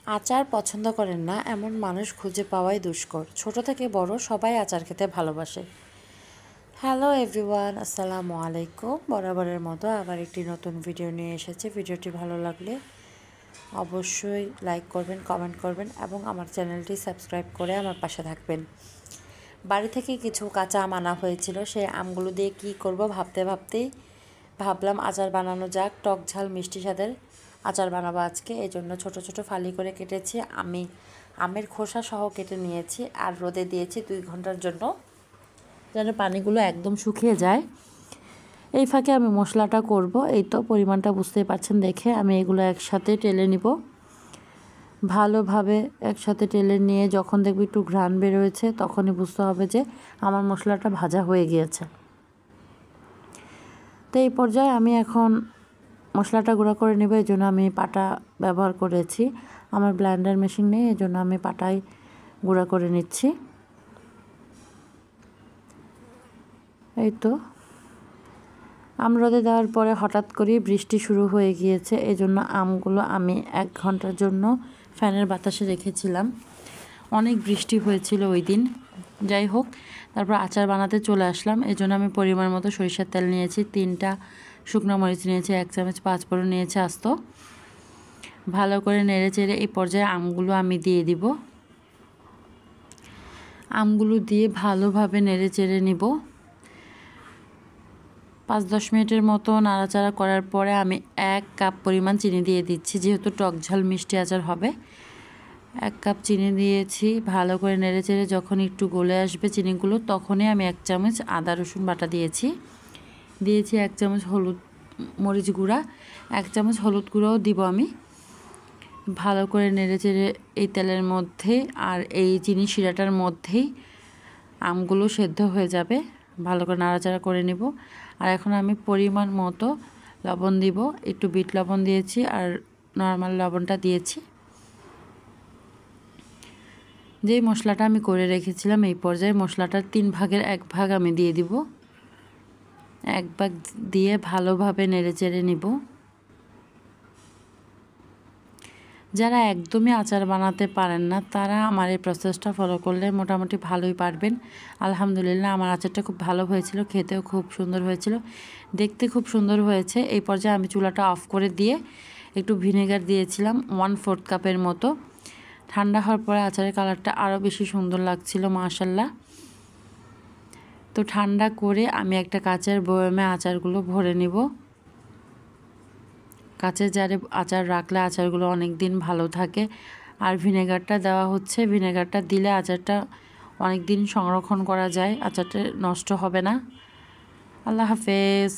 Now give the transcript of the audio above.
আচার পছন্দ করেন না এমন মানুষ খুঁজে পাওয়াই দুষ্কর। ছোট থেকে বড় সবাই আচার খেতে ভালোবাসে। হ্যালো এভরিওয়ান, আসসালামু আলাইকুম। বরাবরের মতো আবার একটি নতুন ভিডিও নিয়ে এসেছি। ভিডিওটি ভালো লাগলে অবশ্যই লাইক করবেন, কমেন্ট করবেন এবং আমার চ্যানেলটি সাবস্ক্রাইব করে আমার পাশে থাকবেন। বাড়ি থেকে কিছু কাঁচা আম আনা হয়েছিল, সেই আমগুলো দিয়ে কি করব ভাবতেই ভাবলাম আচার বানানো যাক। টক ঝাল মিষ্টি স্বাদের আচার বানাবো আজকে। এই জন্য ছোটো ছোটো ফালি করে কেটেছি। আমি আমের খোসা সহ কেটে নিয়েছি আর রোদে দিয়েছি 2 ঘন্টার জন্য, যেন পানিগুলো একদম শুকিয়ে যায়। এই ফাঁকে আমি মশলাটা করব। এই তো পরিমাণটা বুঝতেই পারছেন দেখে। আমি এগুলো একসাথে টেলে নিব, ভালোভাবে একসাথে টেলে নিয়ে যখন দেখবি একটু ঘ্রাণ বেরোয়েছে তখনই বুঝতে হবে যে আমার মশলাটা ভাজা হয়ে গিয়েছে। তো এই পর্যায়ে আমি এখন মশলাটা গুঁড়া করে নেব। এই জন্য আমি পাটা ব্যবহার করেছি। আমার ব্লেন্ডার মেশিন নেই, এই জন্য আমি পাটায় গুঁড়া করে নিচ্ছি। এই তো আম রোদে দেওয়ার পরে হঠাৎ করেই বৃষ্টি শুরু হয়ে গিয়েছে। এই জন্য আমগুলো আমি 1 ঘন্টার জন্য ফ্যানের বাতাসে রেখেছিলাম। অনেক বৃষ্টি হয়েছিল ওই দিন। যাই হোক, তারপর আচার বানাতে চলে আসলাম। এই জন্য আমি পরিমাণ মতো সরিষার তেল নিয়েছি, 3টা শুকনো মরিচ নিয়েছি, 1 চামচ 5 ফোড়ন নিয়েছি আস্ত। ভালো করে নেড়ে চেড়ে এই পর্যায়ে আমগুলো আমি দিয়ে দিব। আমগুলো দিয়ে ভালোভাবে নেড়ে চেড়ে নিব। 5-10 মিনিটের মতো নাড়াচাড়া করার পরে আমি 1 কাপ পরিমাণ চিনি দিয়ে দিচ্ছি, যেহেতু টক ঝাল মিষ্টি আচার হবে। 1 কাপ চিনি দিয়েছি। ভালো করে নেড়ে চেড়ে যখন একটু গলে আসবে চিনিগুলো, তখনই আমি 1 চামচ আদা রসুন বাটা দিয়েছি। 1 চামচ হলুদ মরিচ গুঁড়া, 1 চামচ হলুদ গুঁড়াও দিব আমি। ভালো করে নেড়ে চেড়ে এই তেলের মধ্যে আর এই চিনি শিরাটার মধ্যেই আমগুলো সেদ্ধ হয়ে যাবে। ভালো করে নাড়াচাড়া করে নেব। আর এখন আমি পরিমাণ মতো লবণ দিব। একটু বিট লবণ দিয়েছি আর নর্মাল লবণটা দিয়েছি। যেই মশলাটা আমি করে রেখেছিলাম, এই পর্যায়ে মশলাটার 3 ভাগের 1 ভাগ আমি দিয়ে দিব। 1 ভাগ দিয়ে ভালোভাবে নেড়ে চেড়ে নিব। যারা একদমই আচার বানাতে পারেন না, তারা আমার এই প্রসেসটা ফলো করলে মোটামুটি ভালোই পারবেন। আলহামদুলিল্লাহ আমার আচারটা খুব ভালো হয়েছিল, খেতেও খুব সুন্দর হয়েছিল, দেখতে খুব সুন্দর হয়েছে। এই পর্যায়ে আমি চুলাটা অফ করে দিয়ে একটু ভিনেগার দিয়েছিলাম 1/4 কাপের মতো। ঠান্ডা হওয়ার পরে আচারের কালারটা আরও বেশি সুন্দর লাগছিল, মাশাল্লাহ। তো ঠান্ডা করে আমি একটা কাচের বয়ামে আচারগুলো ভরে নিব। কাঁচের জারে আচার রাখলে আচারগুলো অনেক দিন ভালো থাকে। আর ভিনেগারটা দেওয়া হচ্ছে, ভিনেগারটা দিলে আচারটা অনেক দিন সংরক্ষণ করা যায়, আচারটা নষ্ট হবে না। আল্লাহ হাফেজ।